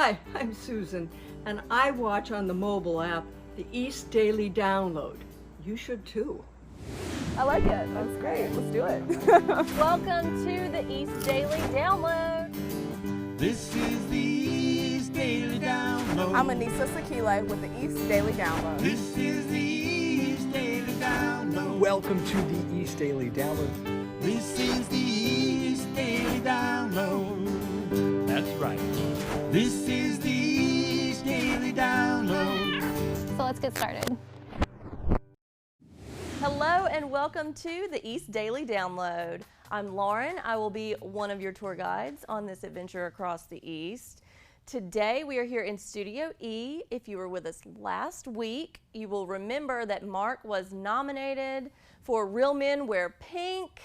Hi, I'm Susan, and I watch on the mobile app the East Daily Download. You should too. I like it. That's great. Let's do it. Welcome to the East Daily Download. This is the East Daily Download. I'm Anissa Sakile with the East Daily Download. This is the East Daily Download. Welcome to the East Daily Download. This is the East Daily Download. That's right. This is the East Daily Download. So let's get started. Hello and welcome to the East Daily Download. I'm Lauren. I will be one of your tour guides on this adventure across the East. Today we are here in Studio E. If you were with us last week, you will remember that Mark was nominated for Real Men Wear Pink.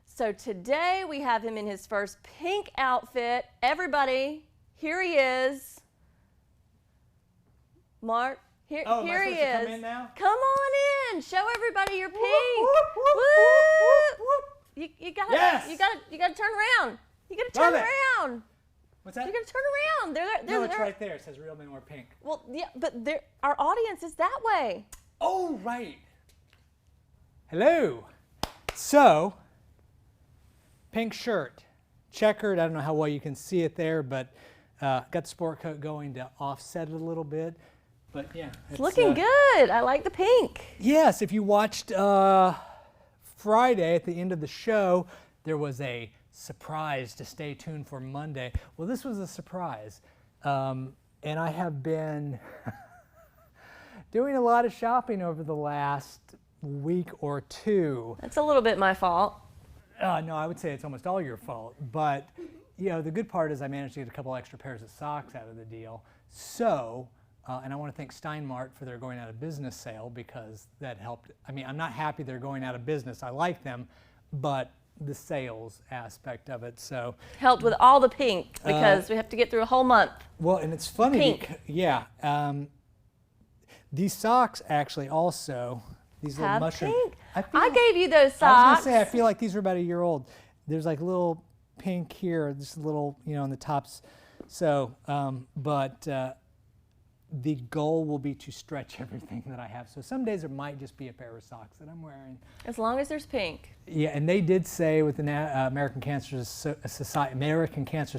So today we have him in his first pink outfit. Everybody, here he is. Mark, here he is. Am I supposed to come in now? Come on in. Show everybody your pink. Woo! You gotta, Yes! you gotta turn around. You gotta Love turn it. around. What's that? You gotta turn around. No, it's right there. It says Real Men Wear Pink. Well, yeah, but our audience is that way. Oh, right. Hello. So, pink shirt, checkered. I don't know how well you can see it there, but got the sport coat going to offset it a little bit. But yeah, It's looking good. I like the pink. Yes, if you watched Friday at the end of the show, there was a surprise to stay tuned for Monday. Well, this was a surprise. And I have been doing a lot of shopping over the last week or two. That's a little bit my fault. No, I would say it's almost all your fault. But, you know, the good part is I managed to get a couple extra pairs of socks out of the deal. So, and I want to thank Steinmart for their going out of business sale because that helped. I mean, I'm not happy they're going out of business. I like them, but the sales aspect of it. So Helped with all the pink because we have to get through a whole month. well, and it's funny. Pink. Yeah. These socks actually also, these little Have mushroom. pink? I I gave you those was socks. gonna say, I feel like these are about a year old. There's like little pink here, just a little, you know, on the tops. So, the goal will be to stretch everything that I have. So some days there might just be a pair of socks that I'm wearing. As long as there's pink. Yeah, and they did say with the American Cancer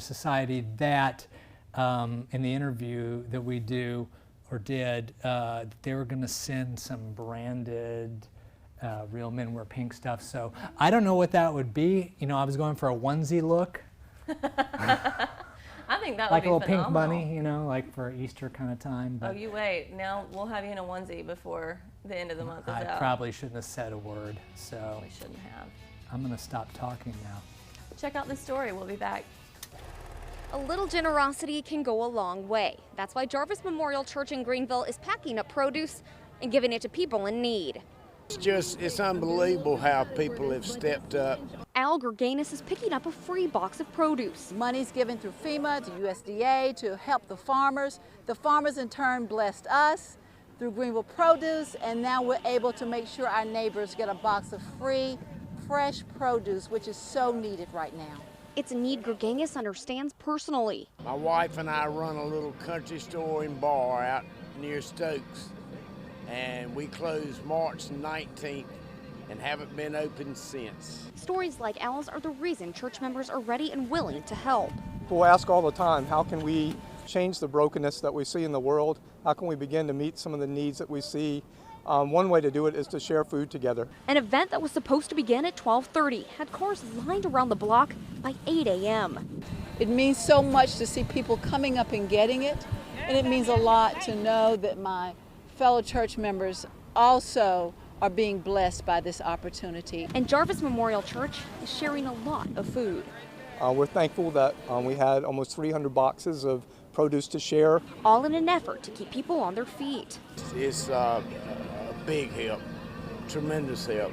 Society that in the interview that we did, they were going to send some branded Real Men Wear Pink stuff. So I don't know what that would be. You know, I was going for a onesie look. I think that Like would a be little pink phenomenal. bunny, you know, like for Easter kind of time. Oh, But you wait. Now we'll have you in a onesie before the end of the month is I out. probably shouldn't have said a word. So We shouldn't have. I'm going to stop talking now. Check out this story. We'll be back. A little generosity can go a long way. That's why Jarvis Memorial Church in Greenville is packing up produce and giving it to people in need. It's unbelievable how people have stepped up. Al Gerganis is picking up a free box of produce. Money's given through FEMA to USDA to help the farmers. The farmers in turn blessed us through Greenville Produce, and now we're able to make sure our neighbors get a box of free, fresh produce, which is so needed right now. It's a need Gerganis understands personally. My wife and I run a little country store and bar out near Stokes, and we closed March 19th and haven't been open since. Stories like Al's are the reason church members are ready and willing to help. People ask all the time, how can we change the brokenness that we see in the world? How can we begin to meet some of the needs that we see? One way to do it is to share food together. An event that was supposed to begin at 12:30 had cars lined around the block by 8 a.m. It means so much to see people coming up and getting it, and it means a lot to know that my fellow church members also are being blessed by this opportunity. And Jarvis Memorial Church is sharing a lot of food. We're thankful that we had almost 300 boxes of produce to share. All in an effort to keep people on their feet. It's a big help, tremendous help.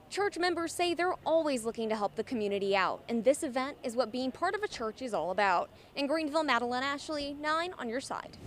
Church members say they're always looking to help the community out, and this event is what being part of a church is all about. In Greenville, Madeline Ashley, 9 on your side.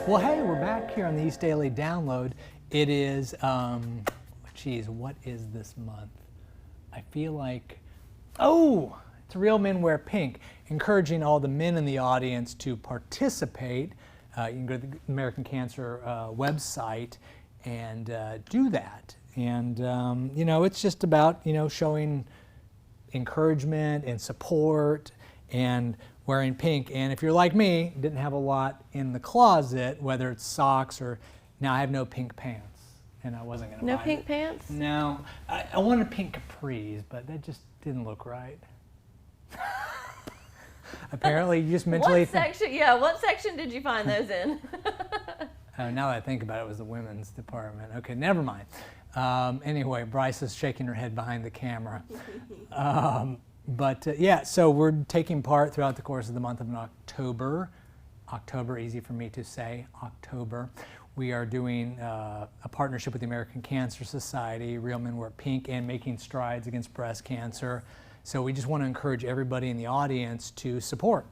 Well, hey, we're back here on the East Daily Download. It is, geez, what is this month? I feel like, oh, it's Real Men Wear Pink, encouraging all the men in the audience to participate. You can go to the American Cancer website and do that. And, you know, it's just about, you know, showing encouragement and support and wearing pink. And if you're like me, didn't have a lot in the closet, whether it's socks or, now I have no pink pants, and I wasn't gonna buy No pink pants? No, I wanted pink capris, but that just didn't look right. Apparently, you just mentally. What section? Yeah, what section did you find those in? Now that I think about it, it was the women's department. Okay, never mind. Anyway, Bryce is shaking her head behind the camera. Yeah, so we're taking part throughout the course of the month of October. October, easy for me to say, October. We are doing a partnership with the American Cancer Society, Real Men Wear Pink, and Making Strides Against Breast Cancer. So we just want to encourage everybody in the audience to support,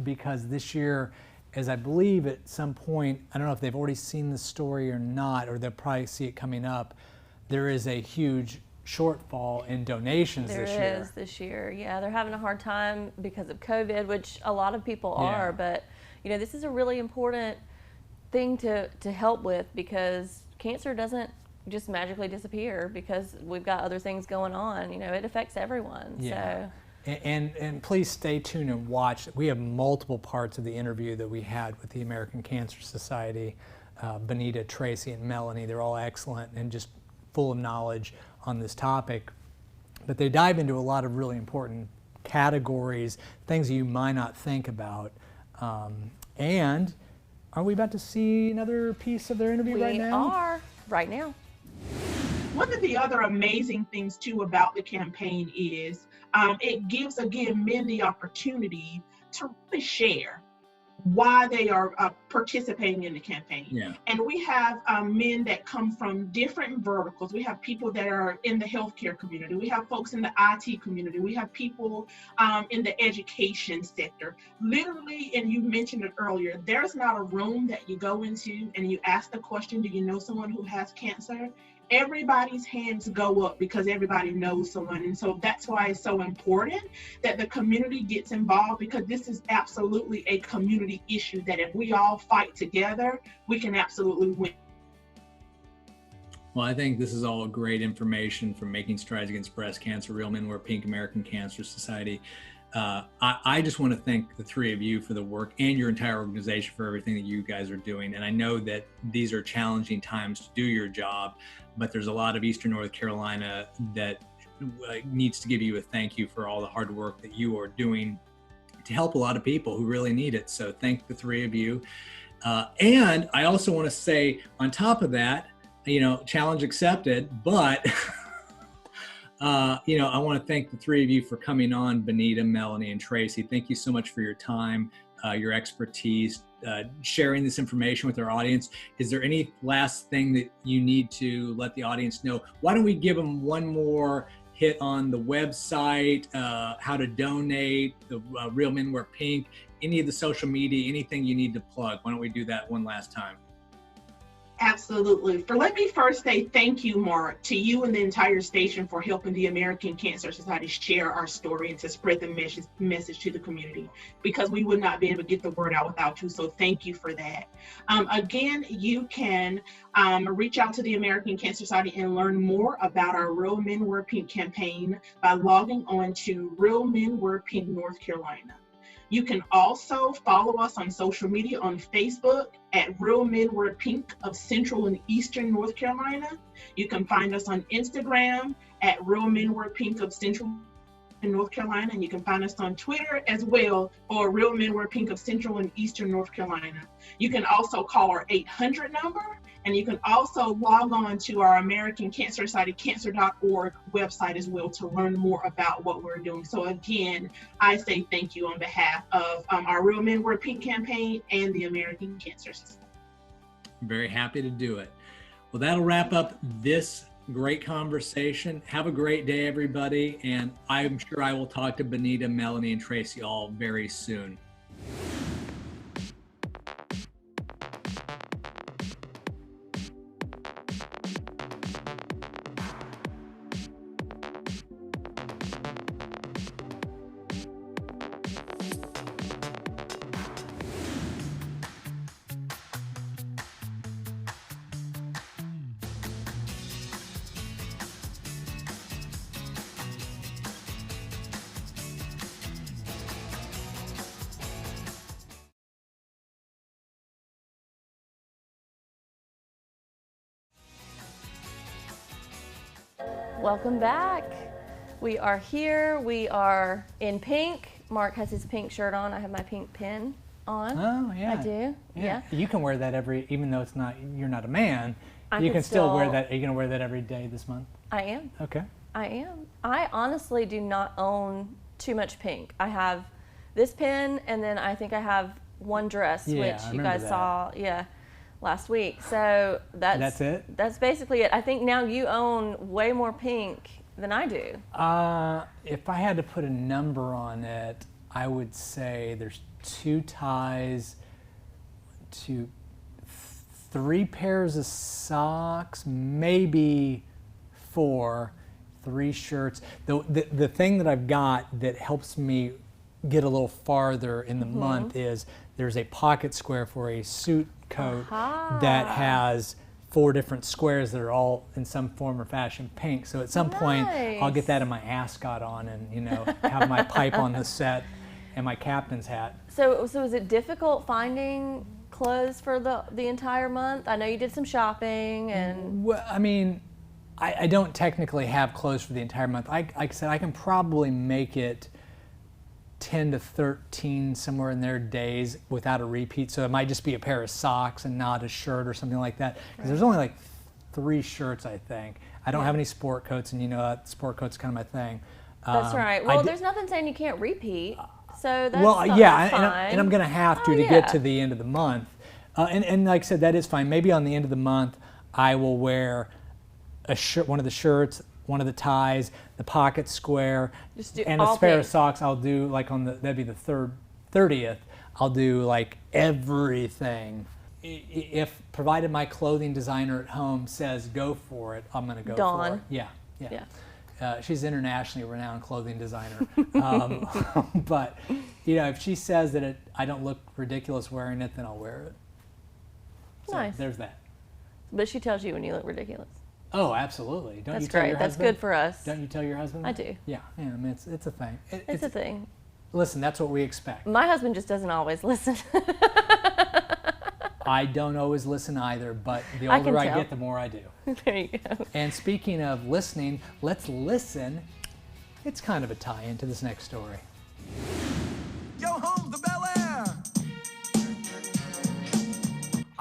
because this year, as I believe at some point, I don't know if they've already seen the story or not, or they'll probably see it coming up, there is a huge shortfall in donations this year. There is this year, yeah. They're having a hard time because of COVID, which a lot of people are, but you know, this is a really important thing to help with, because cancer doesn't just magically disappear because we've got other things going on. You know, it affects everyone. Yeah. So. And please stay tuned and watch. We have multiple parts of the interview that we had with the American Cancer Society, Benita, Tracy, and Melanie. They're all excellent and just full of knowledge on this topic. But they dive into a lot of really important categories, things you might not think about. And are we about to see another piece of their interview right now? We are, right now. One of the other amazing things too about the campaign is it gives, again, men the opportunity to really share why they are participating in the campaign. Yeah. And we have men that come from different verticals. We have people that are in the healthcare community. We have folks in the IT community. We have people in the education sector. Literally, and you mentioned it earlier, there's not a room that you go into and you ask the question, do you know someone who has cancer? Everybody's hands go up because everybody knows someone. And so that's why it's so important that the community gets involved, because this is absolutely a community issue that if we all fight together, we can absolutely win. Well, I think this is all great information from Making Strides Against Breast Cancer, Real Men Wear Pink, American Cancer Society. I just want to thank the three of you for the work and your entire organization for everything that you guys are doing. And I know that these are challenging times to do your job, but there's a lot of Eastern North Carolina that needs to give you a thank you for all the hard work that you are doing to help a lot of people who really need it. So thank the three of you. And I also want to say on top of that, you know, challenge accepted, but you know, I want to thank the three of you for coming on, Benita, Melanie, and Tracy. Thank you so much for your time, your expertise, sharing this information with our audience. Is there any last thing that you need to let the audience know? Why don't we give them one more hit on the website, how to donate, the Real Men Wear Pink, any of the social media, anything you need to plug? Why don't we do that one last time? Absolutely. Let me first say thank you, Mark, to you and the entire station for helping the American Cancer Society share our story and to spread the message to the community, because we would not be able to get the word out without you. So thank you for that. Again, you can reach out to the American Cancer Society and learn more about our Real Men Wear Pink campaign by logging on to Real Men Wear Pink North Carolina. You can also follow us on social media on Facebook at Real Men Wear Pink of Central and Eastern North Carolina. You can find us on Instagram at Real Men Wear Pink of Central and North Carolina, and you can find us on Twitter as well, or Real Men Wear Pink of Central and Eastern North Carolina. You can also call our 800 number, and you can also log on to our American Cancer Society cancer.org website as well to learn more about what we're doing. So again, I say thank you on behalf of our Real Men Wear Pink campaign and the American Cancer Society. Very happy to do it. Well, that'll wrap up this great conversation. Have a great day, everybody. And I'm sure I will talk to Benita, Melanie, and Tracy all very soon. Welcome back. We are here. We are in pink. Mark has his pink shirt on. I have my pink pin on. Oh, yeah. I do. Yeah. You can wear that even though you're not a man, I you can still wear still- that. Are you going to wear that every day this month? I am. Okay. I am. I honestly do not own too much pink. I have this pin, and then I think I have one dress, Yeah, which I you remember guys that. saw, last week. So That's it? That's basically it. I think now you own way more pink than I do. If I had to put a number on it, I would say there's 2 ties, 3 pairs of socks, maybe 4, 3 shirts. The thing that I've got that helps me get a little farther in the month is there's a pocket square for a suit coat that has 4 different squares that are all in some form or fashion pink. So at some point I'll get that in my ascot on and have my pipe on the set and my captain's hat. So is it difficult finding clothes for the entire month? I know you did some shopping and. Well, I mean, I don't technically have clothes for the entire month. Like I said, I can probably make it 10 to 13 somewhere in there days without a repeat. So it might just be a pair of socks and not a shirt or something like that. Because there's only like 3 shirts, I think. I don't have any sport coats, and sport coats kind of my thing. That's right. Well, there's nothing saying you can't repeat. So that's fine. And I'm going to have to yeah. get to the end of the month. And like I said, that is fine. Maybe on the end of the month, I will wear a shirt, one of the shirts, one of the ties, the pocket square, and a pair of socks. I'll do like that'd be the 30th. I'll do like everything. If provided my clothing designer at home says go for it, I'm going to go for it. Yeah. She's an internationally renowned clothing designer. But if she says that I don't look ridiculous wearing it, then I'll wear it. So nice. There's that. But she tells you when you look ridiculous. Oh, absolutely. That's great. That's good for us. Don't you tell your husband that? I do. Yeah. I mean, it's a thing. It's a thing. Listen, that's what we expect. My husband just doesn't always listen. I don't always listen either, but the older I get, the more I do. There you go. And speaking of listening, let's listen. It's kind of a tie-in to this next story. Yo, home, the Bel Air!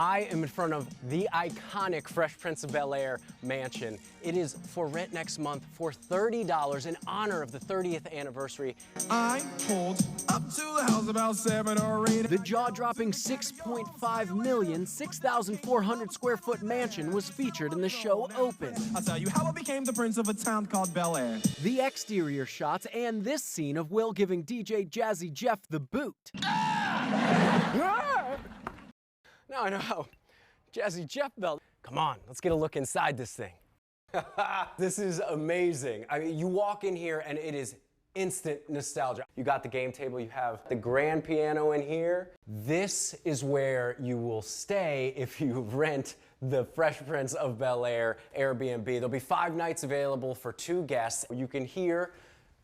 I am in front of the iconic Fresh Prince of Bel-Air mansion. It is for rent next month for $30 in honor of the 30th anniversary. I pulled up to the house about 7 or 8. The jaw-dropping $6.5 million, 6,400 square foot mansion was featured in the show Open. I'll tell you how I became the prince of a town called Bel-Air. The exterior shots and this scene of Will giving DJ Jazzy Jeff the boot. No, Jazzy Jeff Bell. Come on, let's get a look inside this thing. This is amazing. I mean, you walk in here and it is instant nostalgia. You got the game table, you have the grand piano in here. This is where you will stay if you rent the Fresh Prince of Bel-Air Airbnb. There'll be 5 nights available for 2 guests. You can hear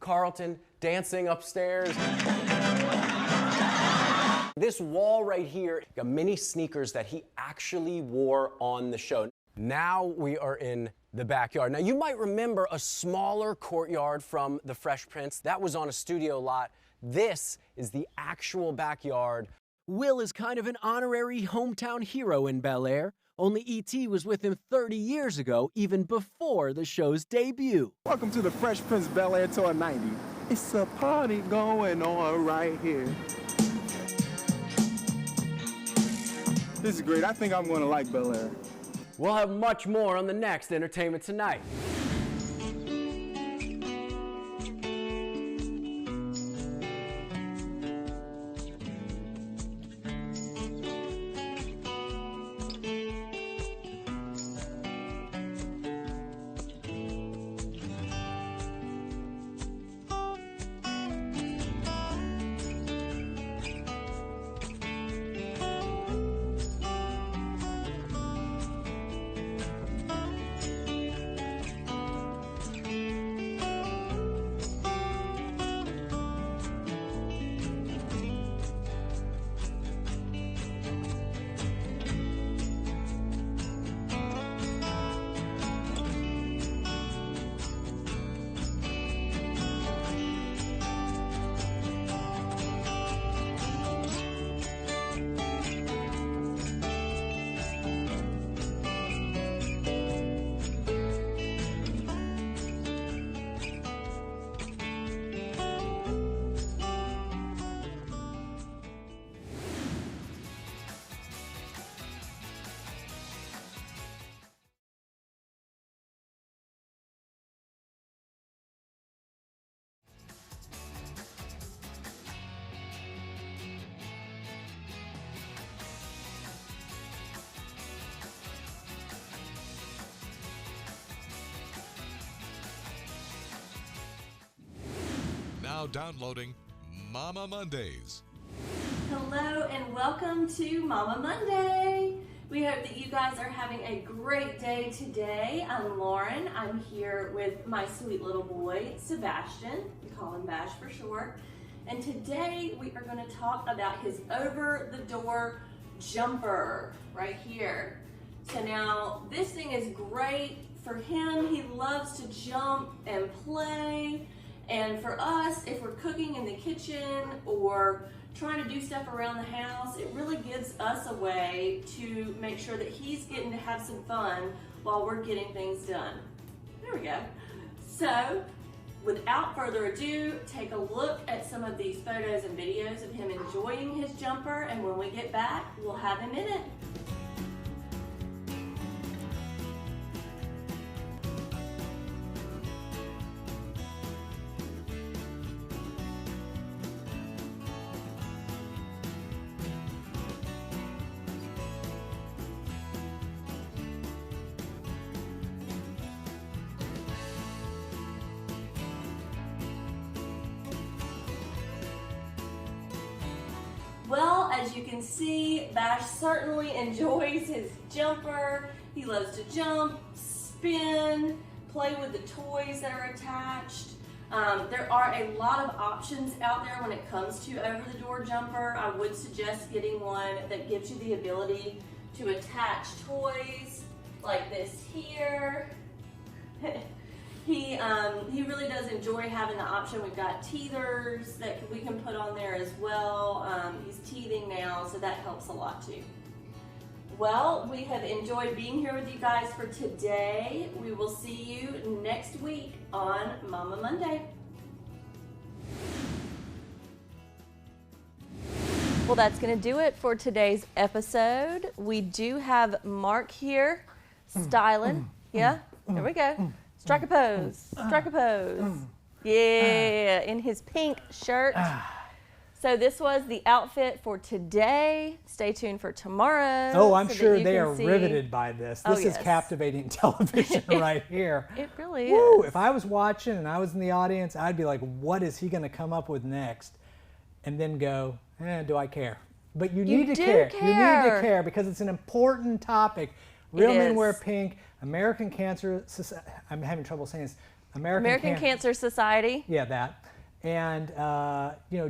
Carlton dancing upstairs. This wall right here, got many sneakers that he actually wore on the show. Now we are in the backyard. Now you might remember a smaller courtyard from the Fresh Prince. That was on a studio lot. This is the actual backyard. Will is kind of an honorary hometown hero in Bel-Air. Only E.T. was with him 30 years ago, even before the show's debut. Welcome to the Fresh Prince Bel-Air Tour 90. It's a party going on right here. This is great. I think I'm going to like Bel-Air. We'll have much more on the next Entertainment Tonight. now downloading Mama Mondays. Hello and welcome to Mama Monday. We hope that you guys are having a great day today. I'm Lauren. I'm here with my sweet little boy, Sebastian. We call him Bash for short. And today we are going to talk about his over-the-door jumper right here. So now this thing is great for him. He loves to jump and play. And for us, if we're cooking in the kitchen or trying to do stuff around the house, it really gives us a way to make sure that he's getting to have some fun while we're getting things done. There we go. So, without further ado, take a look at some of these photos and videos of him enjoying his jumper, and when we get back, we'll have him in it. Well, as you can see, Bash certainly enjoys his jumper. He loves to jump, spin, play with the toys that are attached. There are a lot of options out there when it comes to over-the-door jumper. I would suggest getting one that gives you the ability to attach toys like this here. He really does enjoy having the option. We've got teethers that we can put on there as well. He's teething now, so that helps a lot too. Well, we have enjoyed being here with you guys for today. We will see you next week on Mama Monday. Well, that's going to do it for today's episode. We do have Mark here styling. Yeah, there we go. Strike a pose, strike a pose. Yeah, in his pink shirt. So this was the outfit for today. Stay tuned for tomorrow. Oh, I'm so sure they are riveted by this. This is captivating television right here. It really Woo, is. if I was watching and I was in the audience, I'd be like, what is he going to come up with next? And then go, do I care? But you need to care. You need to care because it's an important topic. Real Men Wear Pink, American Cancer Society. I'm having trouble saying this. American Cancer Society. Yeah, that. And,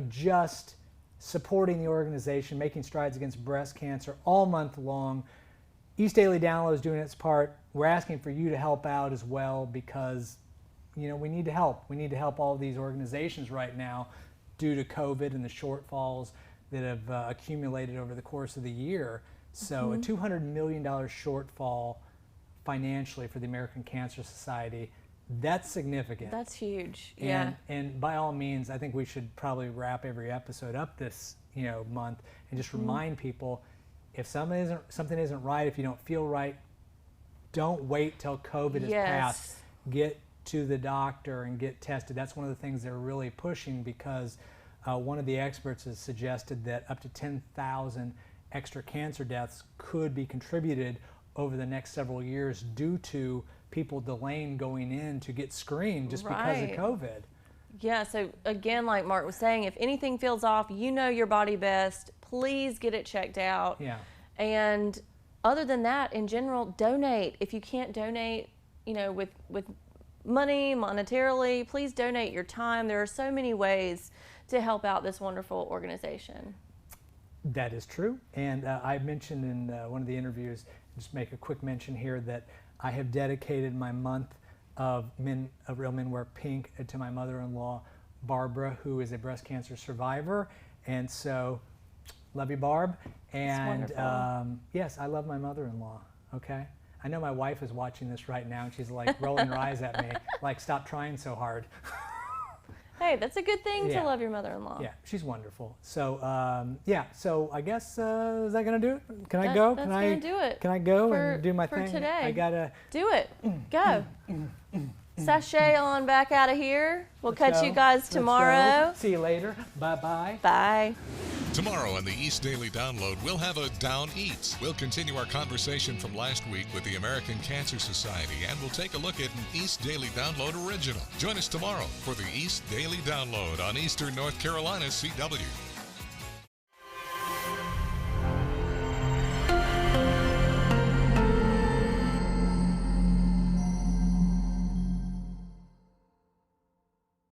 just supporting the organization, making strides against breast cancer all month long. East Daily Download is doing its part. We're asking for you to help out as well because, we need to help. We need to help all of these organizations right now due to COVID and the shortfalls that have accumulated over the course of the year. So a $200 million shortfall financially for the American Cancer Society, that's significant. That's huge, yeah. And by all means, I think we should probably wrap every episode up this month and just remind people, if something isn't right, if you don't feel right, don't wait till COVID is passed. Get to the doctor and get tested. That's one of the things they're really pushing because one of the experts has suggested that up to 10,000 extra cancer deaths could be contributed over the next several years due to people delaying going in to get screened just because of COVID. Yeah, so again, like Mark was saying, if anything feels off, you know your body best, please get it checked out. Yeah. And other than that, in general, donate. If you can't donate, with money, monetarily, please donate your time. There are so many ways to help out this wonderful organization. That is true. And I mentioned in one of the interviews, just make a quick mention here, that I have dedicated my month of Real Men Wear Pink to my mother-in-law, Barbara, who is a breast cancer survivor. And so, love you, Barb. And yes, I love my mother-in-law, okay? I know my wife is watching this right now and she's like rolling her eyes at me, like, stop trying so hard. Hey, that's a good thing to love your mother-in-law. Yeah, she's wonderful. So, so I guess, is that going to do it? Can I go? That's going to do it. Can I go and do my thing? For today. I got to... Do it. Go. Sashay on back out of here. We'll catch you guys tomorrow. See you later. Bye-bye. Bye. Tomorrow on the East Daily Download, we'll have a Down Eats. We'll continue our conversation from last week with the American Cancer Society, and we'll take a look at an East Daily Download original. Join us tomorrow for the East Daily Download on Eastern North Carolina's CW.